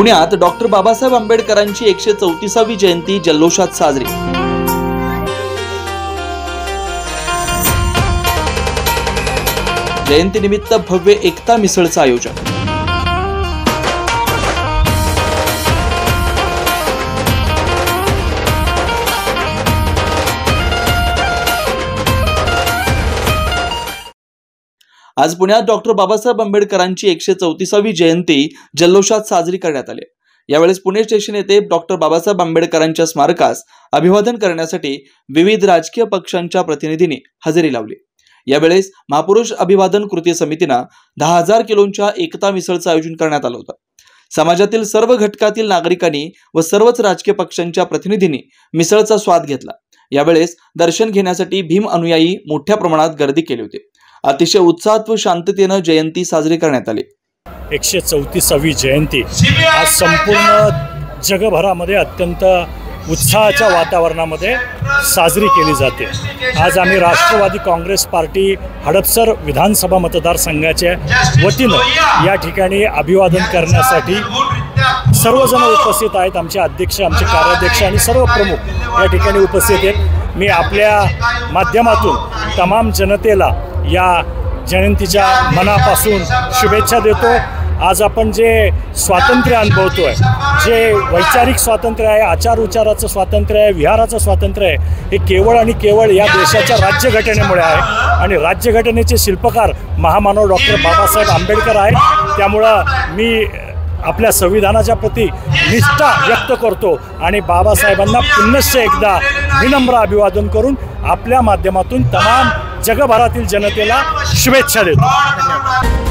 पुण्यात डॉक्टर बाबासाहेब आंबेडकरांची 134वी जयंती जल्लोषात साजरी। जयंतीनिमित्त भव्य एकता मिसळचं आयोजन। आज पुण्यात डॉक्टर बाबासाहेब आंबेडकरांची 134वी जयंती जल्लोषात साजरी करण्यात आली। यावेळेस पुणे स्टेशन येथे डॉक्टर बाबासाहेब आंबेडकरांच्या स्मारकास अभिवादन करण्यासाठी विविध राजकीय पक्षांच्या प्रतिनिधींनी हजेरी लावली। यावेळेस महापुरुष अभिवादन कृती समितीने 10,000 किलोच्या एकता मिसळचं आयोजन करण्यात आलं होतं। समाजातील सर्व घटकातील नागरिकांनी व सर्वच राजकीय पक्षांच्या प्रतिनिधींनी मिसळचा स्वाद घेतला। यावेळेस दर्शन घेण्यासाठी भीम अनुयायी मोठ्या प्रमाणात गर्दी केली होती। अतिशय उत्साहात व शांततेने जयंती साजरी करण्यात आली। 134वी जयंती आज संपूर्ण जगभरामध्ये अत्यंत उत्साहाच्या वातावरणामध्ये साजरी केली जाते। आज आम्ही राष्ट्रवादी काँग्रेस पार्टी हडपसर विधानसभा मतदारसंघाच्या वतीनं या ठिकाणी अभिवादन करण्यासाठी सर्वजण उपस्थित आहेत। आमचे अध्यक्ष, आमचे कार्याध्यक्ष आणि सर्व प्रमुख या ठिकाणी उपस्थित आहेत। मी आपल्या माध्यमातून तमाम जनतेला या जयंतीच्या मनापासून शुभेच्छा देतो। आज आपण जे स्वातंत्र्य अनुभवतोय, जे वैचारिक स्वातंत्र्य आहे, आचार विचाराचं स्वातंत्र्य आहे, विहाराचं स्वातंत्र्य आहे, हे केवळ आणि केवळ या देशाच्या राज्यघटनेमुळे आहे। आणि राज्यघटनेचे शिल्पकार महामानव डॉक्टर बाबासाहेब आंबेडकर आहेत। त्यामुळं मी आपल्या संविधानाच्या प्रती निष्ठा व्यक्त करतो आणि बाबासाहेबांना पुनश्च एकदा विनम्र अभिवादन करून आपल्या माध्यमातून तमाम जगभरातील जनतेला शुभेच्छा देतो।